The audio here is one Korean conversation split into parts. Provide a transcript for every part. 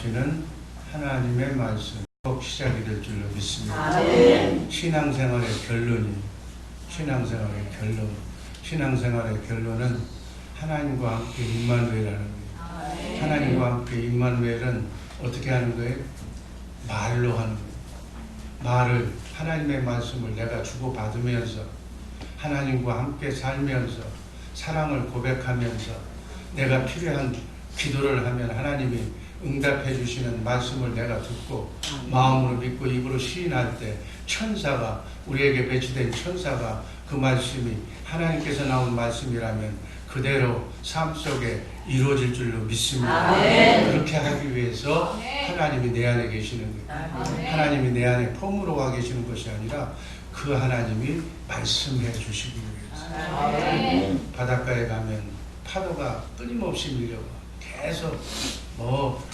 말씀하시는 하나님의 말씀 꼭 시작이 될 줄로 믿습니다. 신앙생활의 결론은 하나님과 함께 임마누엘이라는 거예요. 하나님과 함께 임마누엘은 어떻게 하는 거예요? 말로 하는 거예요. 말을, 하나님의 말씀을 내가 주고받으면서 하나님과 함께 살면서 사랑을 고백하면서 내가 필요한 기도를 하면 하나님이 응답해 주시는 말씀을 내가 듣고 마음으로 믿고 입으로 시인할 때 천사가, 우리에게 배치된 천사가 그 말씀이 하나님께서 나온 말씀이라면 그대로 삶 속에 이루어질 줄로 믿습니다. 그렇게 하기 위해서 하나님이 내 안에 계시는 거예요. 하나님이 내 안에 폼으로 계시는 것이 아니라 그 하나님이 말씀해 주시기 위해서. 바닷가에 가면 파도가 끊임없이 밀려와. 계속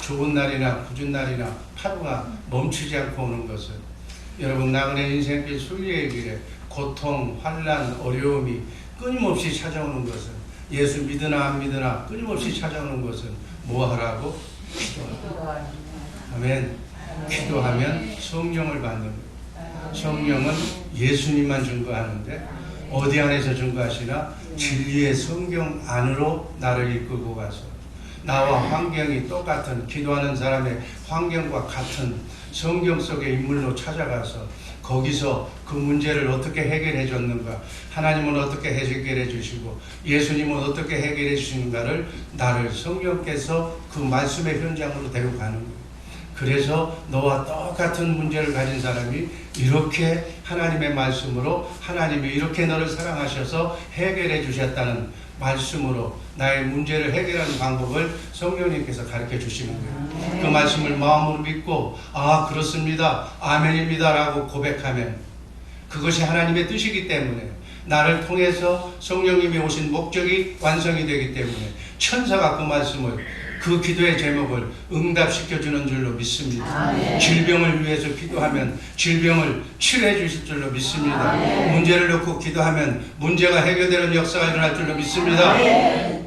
좋은 날이나 궂은 날이나 파도가 멈추지 않고 오는 것은, 여러분 나그네 인생길 순리의 길에 고통, 환난, 어려움이 끊임없이 찾아오는 것은, 예수 믿으나 안 믿으나 끊임없이 찾아오는 것은 뭐 하라고? 기도하라. 아멘. 기도하면 성령을 받는 거예요. 성령은 예수님만 증거하는데 어디 안에서 증거하시나? 진리의 성경 안으로 나를 이끌고 가서 나와 환경이 똑같은, 기도하는 사람의 환경과 같은 성경 속의 인물로 찾아가서 거기서 그 문제를 어떻게 해결해 줬는가, 하나님은 어떻게 해결해 주시고 예수님은 어떻게 해결해 주시는가를 나를 성령께서 그 말씀의 현장으로 데려가는 거예요. 그래서 너와 똑같은 문제를 가진 사람이 이렇게 하나님의 말씀으로 하나님이 이렇게 너를 사랑하셔서 해결해 주셨다는 말씀으로 나의 문제를 해결하는 방법을 성령님께서 가르쳐 주시는 거예요. 그 말씀을 마음으로 믿고 아 그렇습니다, 아멘입니다 라고 고백하면 그것이 하나님의 뜻이기 때문에, 나를 통해서 성령님이 오신 목적이 완성이 되기 때문에 천사가 그 말씀을, 그 기도의 제목을 응답시켜주는 줄로 믿습니다. 질병을 위해서 기도하면 질병을 치료해 주실 줄로 믿습니다. 문제를 놓고 기도하면 문제가 해결되는 역사가 일어날 줄로 믿습니다.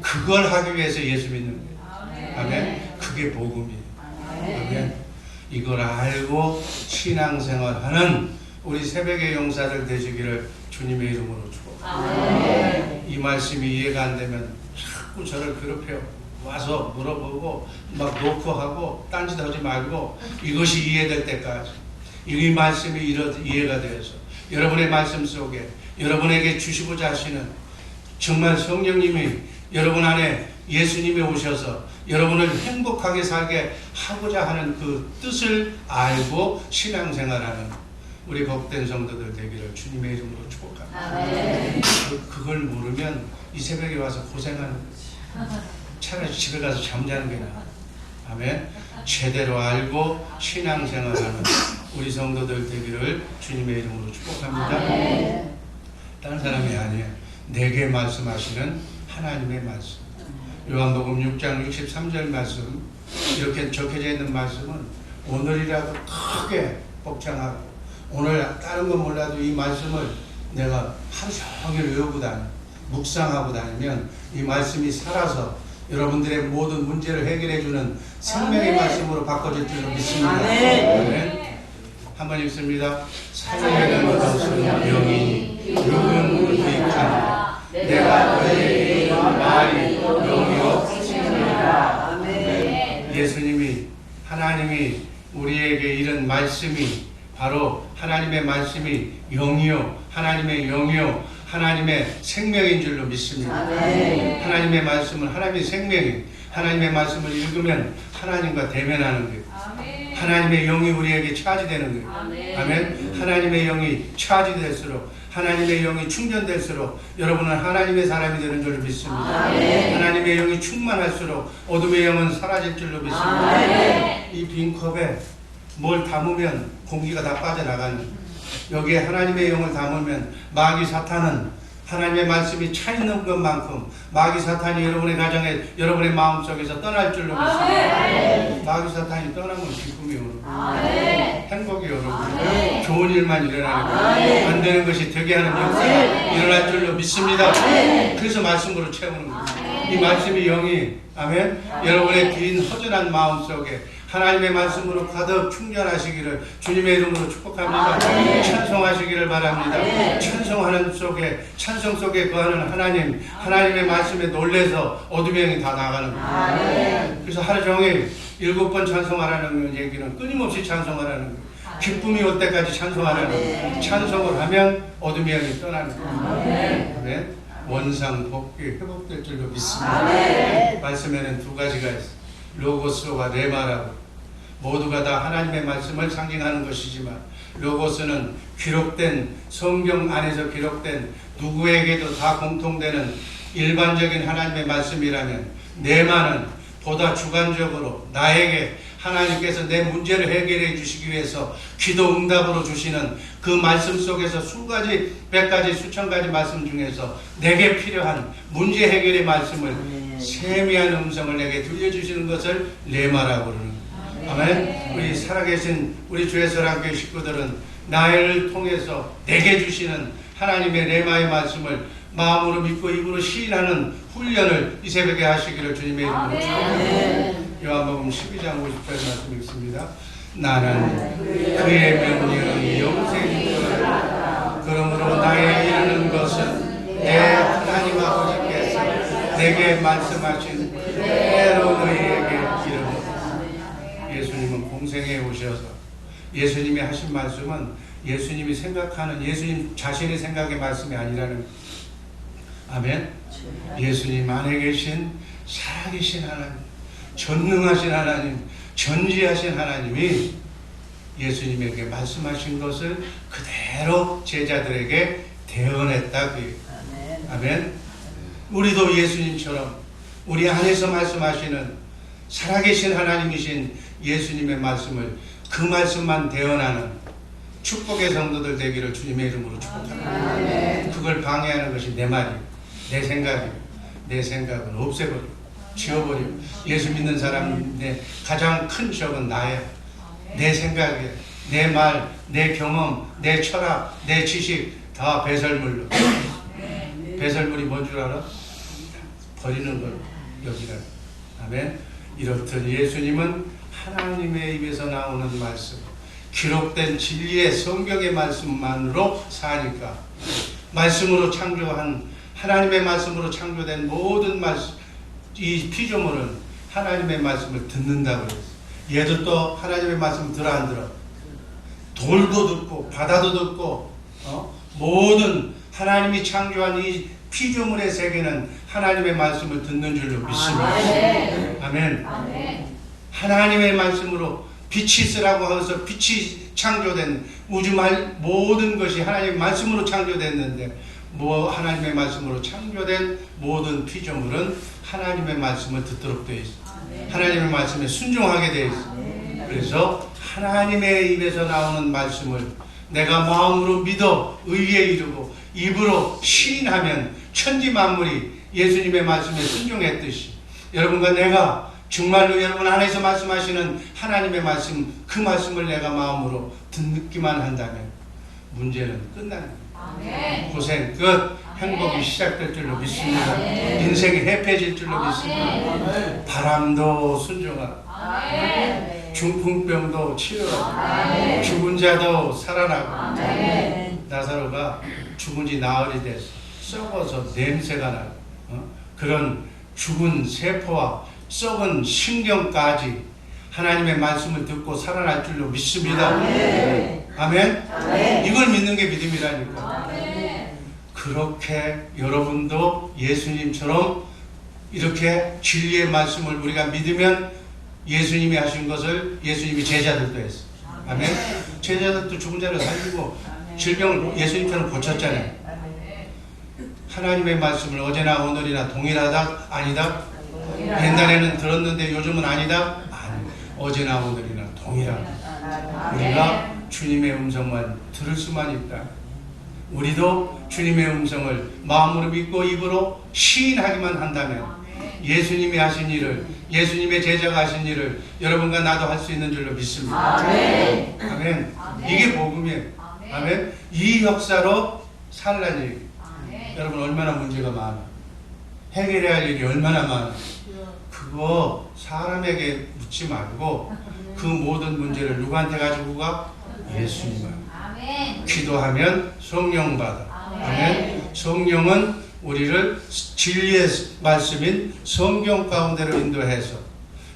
그걸 하기 위해서 예수 믿는 거예요. 아멘. 그게 복음이에요. 아멘. 이걸 알고 신앙생활하는 우리 새벽의 용사들 되시기를 주님의 이름으로 축복합니다. 이 말씀이 이해가 안 되면 자꾸 저를 괴롭혀요. 와서 물어보고 막 놓고 하고 딴짓 하지 말고 이것이 이해될 때까지, 이 말씀이 이해가 되어서 여러분의 말씀 속에 여러분에게 주시고자 하시는, 정말 성령님이 여러분 안에 예수님이 오셔서 여러분을 행복하게 살게 하고자 하는 그 뜻을 알고 신앙생활하는 우리 복된 성도들 되기를 주님의 이름으로 축복합니다. 그걸 모르면 이 새벽에 와서 고생하는 거지. 차라리 집에 가서 잠자는 게 나아. 아멘. 제대로 알고 신앙생활하는 우리 성도들 되기를 주님의 이름으로 축복합니다. 다른 사람이 아니에요. 내게 말씀하시는 하나님의 말씀. 요한복음 6장 63절 말씀, 이렇게 적혀져 있는 말씀은 오늘이라도 크게 복창하고, 오늘 다른 건 몰라도 이 말씀을 내가 하루 종일 외우고 다니고 묵상하고 다니면 이 말씀이 살아서 여러분들의 모든 문제를 해결해주는 생명의 말씀으로 바꿔질 줄로 믿습니다. 아멘. 한번 읽습니다. 살려는 것은 영이니 육은 유익하니라. 내가 너희에게 이런 말이 영이요 생명이라. 예수님이, 하나님이 우리에게 이런 말씀이 바로 하나님의 말씀이 영이요, 하나님의 영이요, 하나님의 생명인 줄로 믿습니다. 하나님의 말씀은 하나님의 생명이, 하나님의 말씀을 읽으면 하나님과 대면하는 거예요. 하나님의 영이 우리에게 차지되는 거예요. 아멘. 하나님의 영이 차지될수록, 하나님의 영이 충전될수록 여러분은 하나님의 사람이 되는 줄로 믿습니다. 하나님의 영이 충만할수록 어둠의 영은 사라질 줄로 믿습니다. 이 빈 컵에 뭘 담으면 공기가 다 빠져나가는, 여기에 하나님의 영을 담으면 마귀 사탄은 하나님의 말씀이 차 있는 것만큼 마귀 사탄이 여러분의 가정에, 여러분의 마음속에서 떠날 줄로 믿습니다. 마귀 사탄이 떠나면 기쁨이 오르고 행복이 오르고 좋은 일만 일어나는 거예요. 안 되는 것이 되게 하는 역사가 일어날 줄로 믿습니다. 그래서 말씀으로 채우는 거예요. 이 말씀이 영이, 아멘, 여러분의 빈 허전한 마음 속에 하나님의 말씀으로 가득 충전하시기를 주님의 이름으로 축복합니다. 찬송하시기를 바랍니다. 찬송하는 속에, 찬송 속에 거하는 하나님, 하나님의 말씀에 놀래서 어둠의 영이 다 나가는 거예요. 그래서 하루 종일 7번 찬송하라는 얘기는 끊임없이 찬송하라는 거예요. 기쁨이 올 때까지 찬송하라는 거예요. 찬송을 하면 어둠의 영이 떠나는 거예요. 아멘. 원상 복귀 회복될 줄로 믿습니다. 말씀에는 두 가지가 있어요. 로고스와 레마라고. 모두가 다 하나님의 말씀을 상징하는 것이지만 로고스는 기록된 성경 안에서 기록된 누구에게도 다 공통되는 일반적인 하나님의 말씀이라면 레마는 보다 주관적으로 나에게 하나님께서 내 문제를 해결해 주시기 위해서 기도 응답으로 주시는 그 말씀 속에서 수가지, 100가지, 수천 가지 말씀 중에서 내게 필요한 문제 해결의 말씀을 세미한 음성을 내게 들려주시는 것을 레마라고 그러는 거예요. 아멘. 우리 살아계신 우리 주의 사랑교회 식구들은 나를 통해서 내게 주시는 하나님의 레마의 말씀을 마음으로 믿고 입으로 시인하는 훈련을 이 새벽에 하시기를 주님의 이름으로 축복합니다. 요한복음 12장 50절 말씀 읽습니다. 나는 그의 명령이 영생인 줄 그러므로 나의 이르는 것은 내 하나님 아버지께서 내게 말씀하신 그대로 너희에게 이르노라. 예수님은 공생에 오셔서 예수님이 하신 말씀은 예수님이 생각하는 예수님 자신의 생각의 말씀이 아니라는 거예요. 아멘. 예수님 안에 계신 살아계신 하나님, 전능하신 하나님, 전지하신 하나님이 예수님에게 말씀하신 것을 그대로 제자들에게 대언했다. 아멘. 우리도 예수님처럼 우리 안에서 말씀하시는 살아계신 하나님이신 예수님의 말씀을 그 말씀만 대언하는 축복의 성도들 되기를 주님의 이름으로 축복합니다. 그걸 방해하는 것이 내 말이에요. 내 생각이에요. 내 생각은 없애버리고 지워버리고 예수 믿는 사람의 가장 큰 적은 나예요. 내 생각이에요. 내 말, 내 경험, 내 철학, 내 지식 다 배설물로. 배설물이 뭔 줄 알아? 버리는 걸 여기라. 아멘. 이렇듯 예수님은 하나님의 입에서 나오는 말씀, 기록된 진리의 성경의 말씀만으로 사니까 말씀으로 창조한 하나님의 말씀으로 창조된 모든 말씀, 이 피조물은 하나님의 말씀을 듣는다고 그랬어요. 얘도 또 하나님의 말씀 들어 안 들어? 돌도 듣고 바다도 듣고 모든 하나님이 창조한 이 피조물의 세계는 하나님의 말씀을 듣는 줄로 믿습니다. 아멘. 하나님의 말씀으로 빛이 있으라고 해서 빛이 창조된 우주 모든 것이 하나님의 말씀으로 창조됐는데 하나님의 말씀으로 창조된 모든 피조물은 하나님의 말씀을 듣도록 되어 있습니다. 하나님의 말씀에 순종하게 되어 있습니다. 그래서 하나님의 입에서 나오는 말씀을 내가 마음으로 믿어 의에 이르고 입으로 시인하면 천지 만물이 예수님의 말씀에 순종했듯이 여러분과 내가 정말로 여러분 안에서 말씀하시는 하나님의 말씀, 그 말씀을 내가 마음으로 듣기만 한다면 문제는 끝납니다. 고생 끝, 행복이 시작될 줄로 믿습니다. 인생이 해패질 줄로 믿습니다. 바람도 순종하고 중풍병도 치료하고 죽은 자도 살아나고 나사로가 죽은 지 나흘이 돼서 썩어서 냄새가 나고 그런 죽은 세포와 썩은 신경까지 하나님의 말씀을 듣고 살아날 줄로 믿습니다. 아멘. 이걸 믿는 게 믿음이라니까. 그렇게 여러분도 예수님처럼 이렇게 진리의 말씀을 우리가 믿으면 예수님이 하신 것을 예수님이 제자들도 했어요. 아멘. 제자들도 죽은 자를 살리고 질병을 예수님처럼 고쳤잖아요. 하나님의 말씀을 어제나 오늘이나 동일하다? 아니다? 옛날에는 들었는데 요즘은 아니다? 아니, 어제나 오늘이나 동일하다. 우리가 주님의 음성만 들을 수만 있다. 우리도 주님의 음성을 마음으로 믿고 입으로 시인하기만 한다면 예수님이 하신 일을, 예수님의 제자가 하신 일을 여러분과 나도 할 수 있는 줄로 믿습니다. 아멘. 아멘. 이게 복음이에요. 아멘. 이 역사로 살라니 여러분 얼마나 문제가 많아. 해결해야 할 일이 얼마나 많아. 그거 사람에게 묻지 말고 그 모든 문제를 누구한테 가지고 가? 예수님한테. 기도하면 성령 받아. 아멘. 성령은 우리를 진리의 말씀인 성경 가운데로 인도해서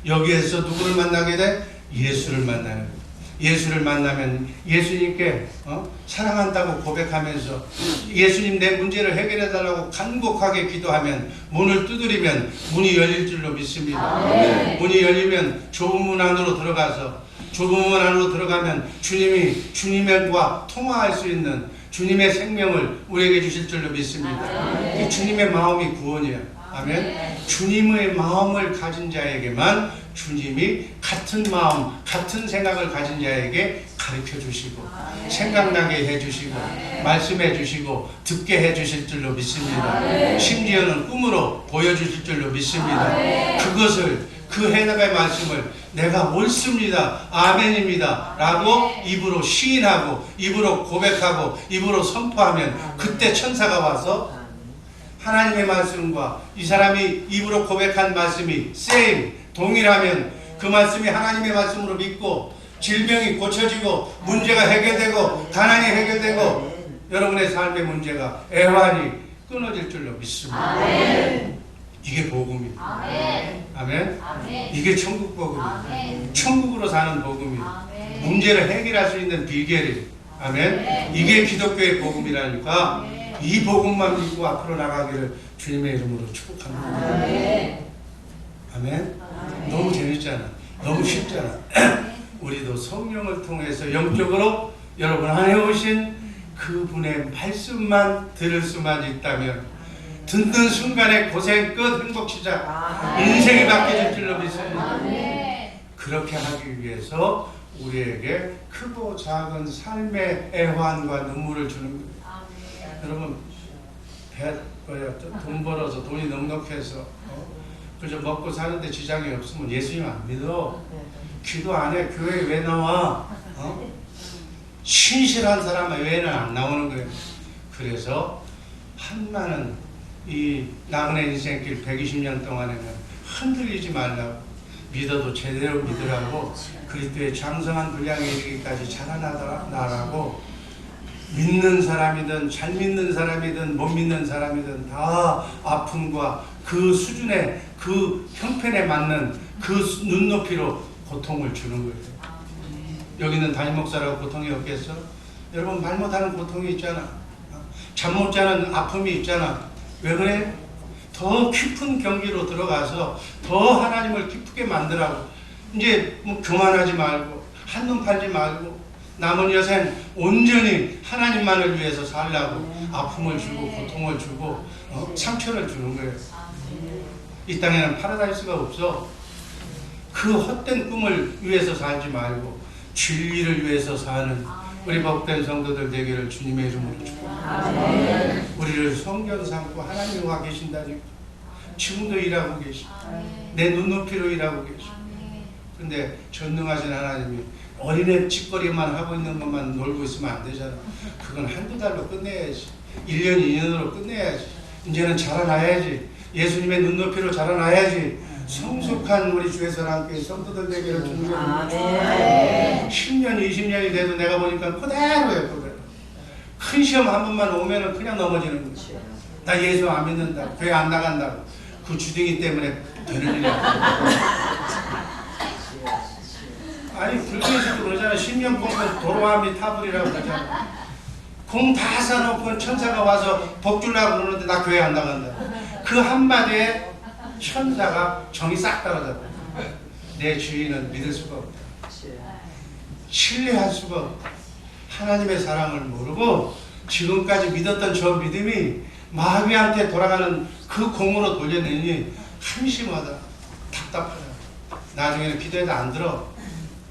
여기에서 누구를 만나게 돼? 예수를 만나는 거예요. 예수를 만나면 예수님께 사랑한다고 고백하면서 예수님 내 문제를 해결해 달라고 간곡하게 기도하면 문을 두드리면 문이 열릴 줄로 믿습니다. 문이 열리면 좁은 문 안으로 들어가서 좁은 문 안으로 들어가면 주님이 주님과 통화할 수 있는 주님의 생명을 우리에게 주실 줄로 믿습니다. 이 주님의 마음이 구원이야. 아멘. 주님의 마음을 가진 자에게만 주님이 같은 마음, 같은 생각을 가진 자에게 가르쳐 주시고 생각나게 해주시고 말씀해 주시고 듣게 해주실 줄로 믿습니다. 심지어는 꿈으로 보여주실 줄로 믿습니다. 그것을 그 해답의 말씀을 내가 옳습니다. 아멘입니다. 라고 입으로 시인하고 입으로 고백하고 입으로 선포하면 그때 천사가 와서 하나님의 말씀과 이 사람이 입으로 고백한 말씀이 same, 동일하면 그 말씀이 하나님의 말씀으로 믿고 질병이 고쳐지고 문제가 해결되고 가난이 해결되고 여러분의 삶의 문제가 애환이 끊어질 줄로 믿습니다. 이게 복음이에요. 아멘. 이게 천국 복음이에요. 천국으로 사는 복음이에요. 문제를 해결할 수 있는 비결이에요. 아멘. 이게 기독교의 복음이라니까 이 복음만 믿고 앞으로 나가기를 주님의 이름으로 축복합니다. 아멘. 너무 재밌잖아. 너무 쉽잖아. 우리도 성령을 통해서 영적으로 여러분 안에 오신 그분의 말씀만 들을 수만 있다면 듣는 순간에 고생 끝, 행복 시작, 인생이 바뀌어질 줄로 믿습니다. 그렇게 하기 위해서 우리에게 크고 작은 삶의 애환과 눈물을 주는 거예요. 여러분 돈 벌어서 돈이 넉넉해서 그저 먹고 사는데 지장이 없으면 예수님 안 믿어. 기도 안 해. 교회 왜 나와? 신실한 사람 외에는 안 나오는 거예요. 그래서 한나는 이 나그네 인생길 120년 동안에는 흔들리지 말라고, 믿어도 제대로 믿으라고, 그리스도의 장성한 분량에 이르기까지 자라나라고, 믿는 사람이든 잘 믿는 사람이든 못 믿는 사람이든 다 아픔과 그 수준의 그 형편에 맞는 그 눈높이로 고통을 주는 거예요. 여기는 담임 목사라고 고통이 없겠어? 여러분 말 못하는 고통이 있잖아. 잠 못 자는 아픔이 있잖아. 왜 그래? 더 깊은 경지로 들어가서 더 하나님을 기쁘게 만들라고. 이제 뭐 교만하지 말고 한눈 팔지 말고 남은 여생 온전히 하나님만을 위해서 살라고 아픔을 주고 고통을 주고 상처를 주는 거예요. 이 땅에는 파라다이스가 없어. 그 헛된 꿈을 위해서 살지 말고 진리를 위해서 사는 우리 복된 성도들 되기를 주님의 이름으로 축복합니다. 우리를 성전 삼고 하나님과 계신다니까. 지금도 일하고 계시고 내 눈높이로 일하고 계시고. 근데 전능하신 하나님이 어린애 짓거리만 하고 있는 것만 놀고 있으면 안 되잖아. 그건 한두 달로 끝내야지. 1년, 2년으로 끝내야지. 이제는 자라나야지. 예수님의 눈높이로 자라나야지. 성숙한 우리 주의 사랑교회 성도들 되기를 주님의 이름으로 축복합니다. 10년, 20년이 돼도 내가 보니까 그대로예요. 그대로. 큰 시험 한 번만 오면은 그냥 넘어지는 거지. 나 예수 안 믿는다. 교회 안 나간다. 그 주둥이 때문에 되는 일이 아니야. 아니 불교에서도 그러잖아. 10년 공부 도로함이 타불이라고 그러잖아. 공 다 사놓고 천사가 와서 복 주려고 그러는데 나 교회 안 나간다. 그 한마디에 천사가 정이 싹 떨어져. 내 주인은 믿을 수가 없다. 신뢰할 수가 없다. 하나님의 사랑을 모르고 지금까지 믿었던 저 믿음이 마귀한테 돌아가는 그 공으로 돌려내니 한심하다. 답답하다. 나중에는 기도해도 안 들어.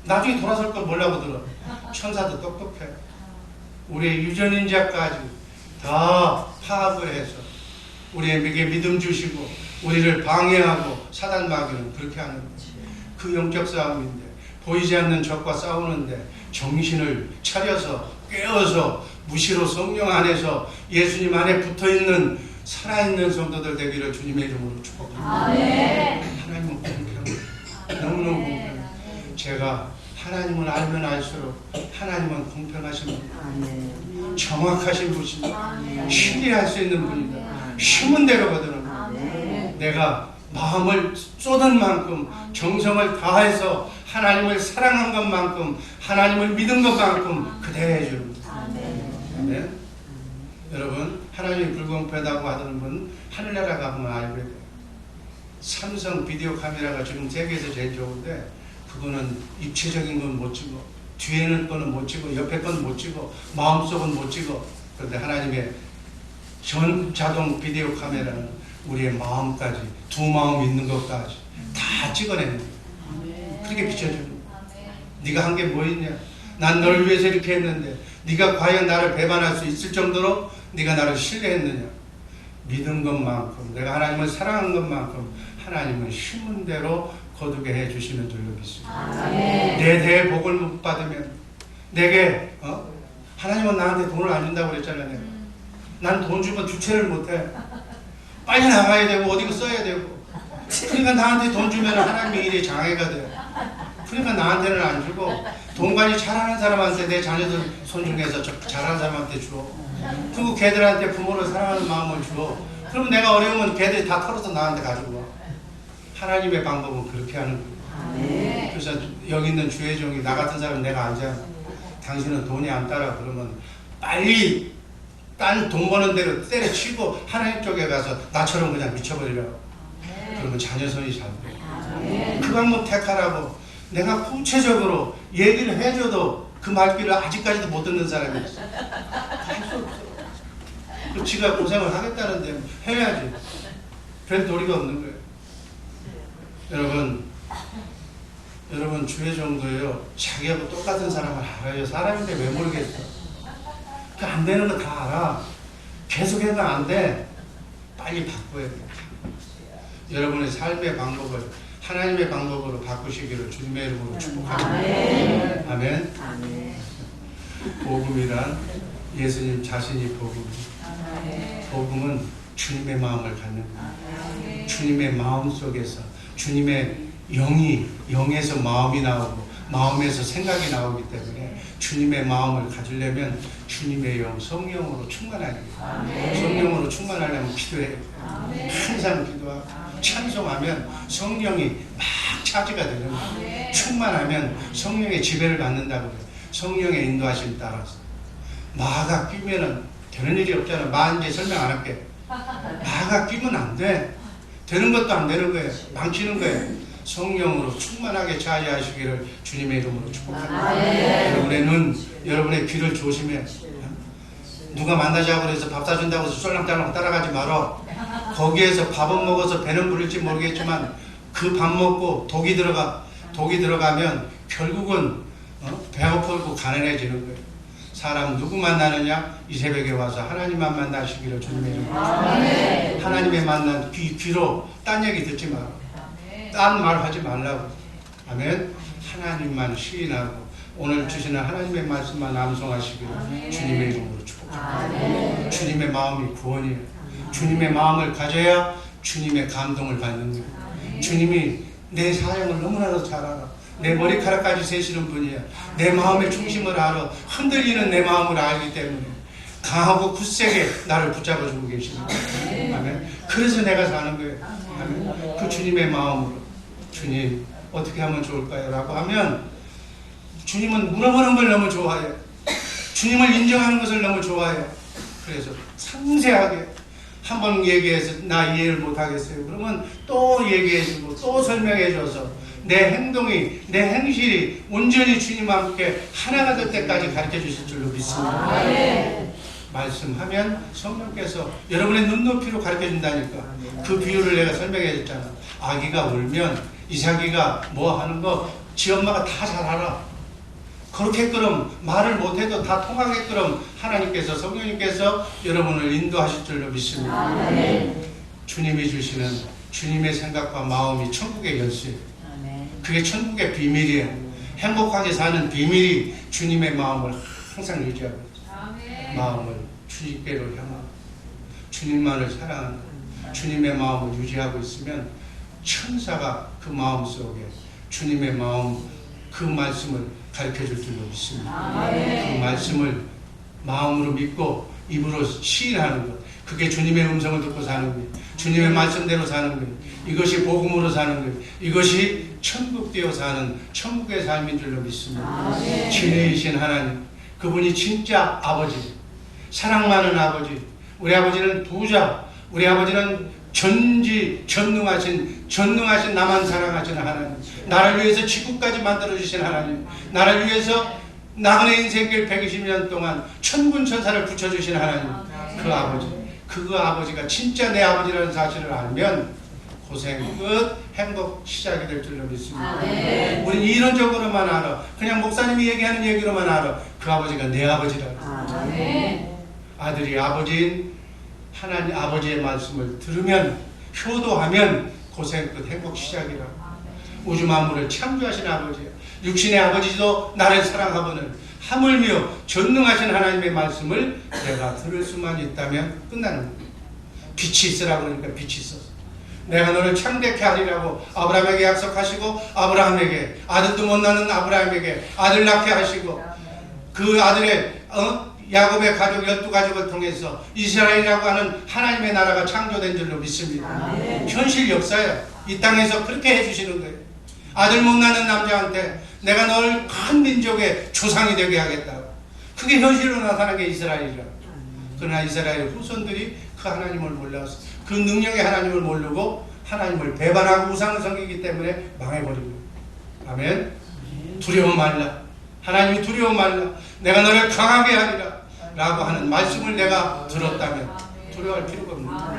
나중에 돌아설 걸 뭐라고 들어. 천사도 똑똑해. 우리의 유전인자까지 다 파악을 해서 우리에게 믿음 주시고 우리를 방해하고 사단 마귀는 그렇게 하는 거지. 그 영적 싸움인데 보이지 않는 적과 싸우는데 정신을 차려서 깨어서 무시로 성령 안에서 예수님 안에 붙어있는 살아있는 성도들 되기를 주님의 이름으로 축복합니다. 하나님은 공평합니다. 너무너무 공평합니다. 제가 하나님을 알면 알수록 하나님은 공평하신 분, 정확하신 분이십니다. 신뢰할 수 있는 분이다. 심은 대로 거두는 분. 내가 마음을 쏟은 만큼 정성을 다해서 하나님을 사랑한 것만큼 하나님을 믿은 것만큼 그대로 해주는 분. 아멘. 여러분, 하나님이 불공평하다고 하는 분 하늘나라 가면 알게 돼요. 삼성 비디오 카메라가 지금 세계에서 제일 좋은데 그거는 입체적인 건 못 찍어, 뒤에는 거는 못 찍어, 옆에 건 못 찍어, 마음속은 못 찍어. 그런데 하나님의 전자동 비디오 카메라는 우리의 마음까지, 두 마음 있는 것까지 다 찍어내는 거예요. 그렇게 비춰주는 거예요. 네가 한 게 뭐 있냐? 난 너를 위해서 이렇게 했는데 네가 과연 나를 배반할 수 있을 정도로 네가 나를 신뢰했느냐? 믿은 것만큼, 내가 하나님을 사랑한 것만큼 하나님은 심은 대로 거두게 해주시는 줄로 믿습니다. 내 대에 복을 못 받으면 내게 하나님은 나한테 돈을 안 준다고 그랬잖아요. 난 돈 주면 주체를 못해. 빨리 나가야 되고 어디가 써야 되고. 그러니까 나한테 돈 주면 하나님의 일에 장애가 돼요. 그러니까 나한테는 안 주고 돈 관리 잘하는 사람한테, 내 자녀들 손중에서 잘하는 사람한테 줘. 그리고 걔들한테 부모를 사랑하는 마음을 줘. 그럼 내가 어려우면 걔들이 다 털어서 나한테 가지고 와. 하나님의 방법은 그렇게 하는 거예요. 그래서 여기 있는 주의 종이 나 같은 사람 내가 알잖아. 당신은 돈이 안 따라 그러면 빨리 딴 돈 버는 대로 때려치고 하나님 쪽에 가서 나처럼 그냥 미쳐버리라고. 그러면 자녀 손이 잘 돼. 그 방법 택하라고 내가 구체적으로 얘기를 해줘도 그 말귀를 아직까지도 못 듣는 사람이 있어. 그 지가 고생을 하겠다는데 해야지. 별 도리가 없는 거예요. 여러분 주의 정도예요. 자기하고 똑같은 사람을 알아요. 사람인데 왜 모르겠어. 그 안 되는 거 다 알아. 계속해도 안 돼. 빨리 바꿔야 돼. 여러분의 삶의 방법을 하나님의 방법으로 바꾸시기를 주님의 이름으로 축복합니다. 아멘. 복음이란 예수님 자신이 복음입니다. 복음은 주님의 마음을 갖는 거예요. 주님의 마음 속에서 주님의 영에서 마음이 나오고 마음에서 생각이 나오기 때문에 주님의 마음을 가지려면 주님의 영, 성령으로 충만하게 돼요. 성령으로 충만하려면 기도해요. 항상 기도하고 찬송하면 성령이 막 차지가 되는 거예요. 충만하면 성령의 지배를 받는다고 해요. 성령의 인도하심 따라서. 마가 끼면은 되는 일이 없잖아. 마 이제 설명 안 할게. 마가 끼면 안 돼. 되는 것도 안 되는 거예요. 망치는 거예요. 성령으로 충만하게 차지하시기를 주님의 이름으로 축복합니다. 여러분의 눈, 여러분의 귀를 조심해. 누가 만나자고 해서 밥 사준다고 해서 쫄랑쫄랑 따라가지 말아. 거기에서 밥은 먹어서 배는 부를지 모르겠지만 그 밥 먹고 독이 들어가면 결국은 배고프고 가난해지는 거예요. 사람 누구 만나느냐? 이 새벽에 와서 하나님만 만나시기를 주님의 이름으로 축복합니다. 하나님의 만난 귀로 딴 얘기 듣지 마라. 딴 말 하지 말라고. 아멘. 하나님만 시인하고 오늘 주시는 하나님의 말씀만 암송하시기를 주님의 이름으로 축복합니다. 주님의 마음이 구원이에요. 주님의 마음을 가져야 주님의 감동을 받는 거예요. 주님이 내 사정을 너무나도 잘 알아. 내 머리카락까지 세시는 분이야. 내 마음의 중심을 알아. 흔들리는 내 마음을 알기 때문에 강하고 굳세게 나를 붙잡아주고 계십니다. 아멘. 그래서 내가 사는 거예요. 아멘. 그 주님의 마음으로 주님 어떻게 하면 좋을까요? 라고 하면 주님은 물어보는 걸 너무 좋아해요. 주님을 인정하는 것을 너무 좋아해요. 그래서 상세하게 한 번 얘기해서 나 이해를 못하겠어요. 그러면 또 얘기해주고 또 설명해줘서 내 행동이, 내 행실이 온전히 주님과 함께 하나가 될 때까지 가르쳐 주실 줄로 믿습니다. 말씀하면 성령께서 여러분의 눈높이로 가르쳐 준다니까. 그 비유를 내가 설명해 줬잖아. 아기가 울면 이삭이가 뭐 하는 거 지 엄마가 다 잘 알아. 그렇게끔 말을 못해도 다 통하게끔 하나님께서, 성령님께서 여러분을 인도하실 줄로 믿습니다. 주님이 주시는 주님의 생각과 마음이 천국의 열쇠. 그게 천국의 비밀이에요. 행복하게 사는 비밀이 주님의 마음을 항상 유지하고 있어요. 마음을 주님께로 향하고 주님만을 사랑하는 주님의 마음을 유지하고 있으면 천사가 그 마음 속에 주님의 마음 그 말씀을 가르쳐줄 줄로 믿습니다. 그 말씀을 마음으로 믿고 입으로 시인하는 것, 그게 주님의 음성을 듣고 사는 것, 주님의 말씀대로 사는 것, 이것이 복음으로 사는 것, 이것이 천국되어 사는 천국의 삶인 줄로 믿습니다. 진리이신 하나님, 그분이 진짜 아버지, 사랑 많은 아버지, 우리 아버지는 부자, 우리 아버지는 전능하신 나만 사랑하시는 하나님, 나를 위해서 지구까지 만들어주신 하나님, 나를 위해서 나그네 인생길 120년 동안 천군천사를 붙여주신 하나님, 그 아버지, 그 아버지가 진짜 내 아버지라는 사실을 알면 고생 끝, 행복 시작이 될 줄로 믿습니다. 우리는 이론적으로만 알아. 그냥 목사님이 얘기하는 얘기로만 알아. 그 아버지가 내 아버지라고. 아들이 아버지인 하나님 아버지의 말씀을 들으면, 효도하면 고생 끝, 행복 시작이라고. 우주 만물을 창조하신 아버지야. 육신의 아버지도 나를 사랑하거늘 하물며 전능하신 하나님의 말씀을 내가 들을 수만 있다면 끝나는 거야. 빛이 있으라고 그러니까 빛이 있었어. 내가 너를 창대케 하리라고 아브라함에게 약속하시고, 아브라함에게 아들도 못 낳는 아브라함에게 아들 낳게 하시고, 그 아들의 야곱의 가족 12가족을 통해서 이스라엘이라고 하는 하나님의 나라가 창조된 줄로 믿습니다. 현실 역사야. 이 땅에서 그렇게 해주시는 거예요. 아들 못 낳는 남자한테 내가 널 큰 민족의 조상이 되게 하겠다. 그게 현실로 나타난 게 이스라엘이라. 그러나 이스라엘 후손들이 그 하나님을 몰라서, 그 능력의 하나님을 모르고 하나님을 배반하고 우상을 섬기기 때문에 망해버리고. 아멘. 두려워 말라. 하나님이 두려워 말라. 내가 너를 강하게 하리라 라고 하는 말씀을 내가 들었다면 두려워할 필요가 없습니다.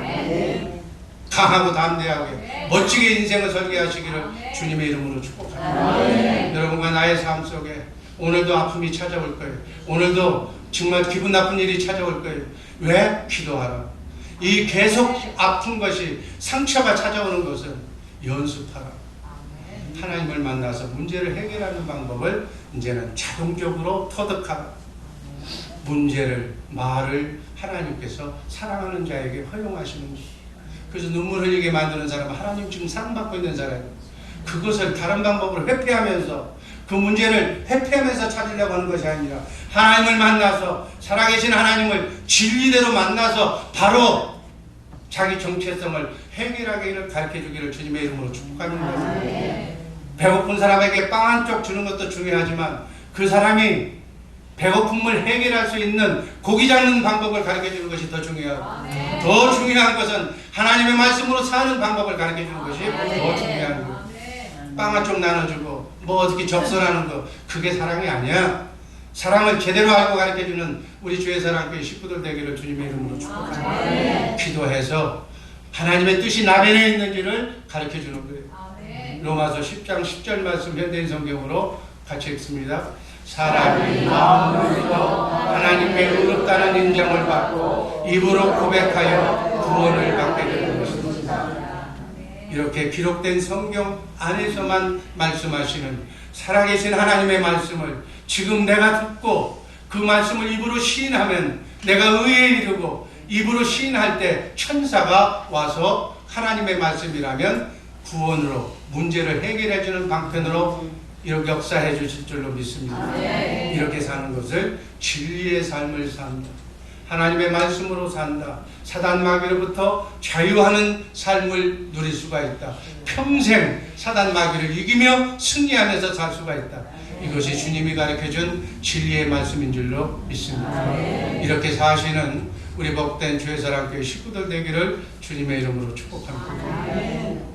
강하고 담대하게 멋지게 인생을 설계하시기를 주님의 이름으로 축복합니다. 여러분과 나의 삶 속에 오늘도 아픔이 찾아올 거예요. 오늘도 정말 기분 나쁜 일이 찾아올 거예요. 왜? 기도하라. 이 계속 아픈 것이, 상처가 찾아오는 것은 연습하라. 하나님을 만나서 문제를 해결하는 방법을 이제는 자동적으로 터득하라. 문제를, 말을 하나님께서 사랑하는 자에게 허용하시는 것입니다. 그래서 눈물 흘리게 만드는 사람은 하나님 지금 사랑받고 있는 사람이에요. 그것을 다른 방법으로 회피하면서, 그 문제를 회피하면서 찾으려고 하는 것이 아니라 하나님을 만나서, 살아계신 하나님을 진리대로 만나서 바로 자기 정체성을 해결하기를 가르쳐주기를 주님의 이름으로 축복합니다. 배고픈 사람에게 빵 한 쪽 주는 것도 중요하지만 그 사람이 배고픔을 해결할 수 있는 고기 잡는 방법을 가르쳐주는 것이 더 중요하고, 더 중요한 것은 하나님의 말씀으로 사는 방법을 가르쳐주는 것이 더 중요한 거예요. 빵 한 쪽 나눠주고 뭐 어떻게 접선하는 거, 그게 사랑이 아니야. 사랑을 제대로 알고 가르쳐주는 우리 주의 사랑교회 식구들 되기를 주님의 이름으로 축복합니다. 기도해서 하나님의 뜻이 나변에 있는지를 가르쳐주는 거예요. 로마서 10장 10절 말씀 현대인 성경으로 같이 읽습니다. 사람이 마음으로 믿어 하나님의 의롭다는 인정을 받고 입으로 고백하여 구원을 받게 되는 것입니다. 이렇게 기록된 성경 안에서만 말씀하시는 살아계신 하나님의 말씀을 지금 내가 듣고 그 말씀을 입으로 시인하면 내가 의에 이르고, 입으로 시인할 때 천사가 와서 하나님의 말씀이라면 구원으로, 문제를 해결해주는 방편으로 이렇게 역사해 주실 줄로 믿습니다. 이렇게 사는 것을 진리의 삶을 산다, 하나님의 말씀으로 산다, 사단 마귀로부터 자유하는 삶을 누릴 수가 있다, 평생 사단 마귀를 이기며 승리하면서 살 수가 있다. 이것이 주님이 가르쳐준 진리의 말씀인 줄로 믿습니다. 이렇게 사시는 우리 복된 주의 사랑교회 식구들 되기를 주님의 이름으로 축복합니다.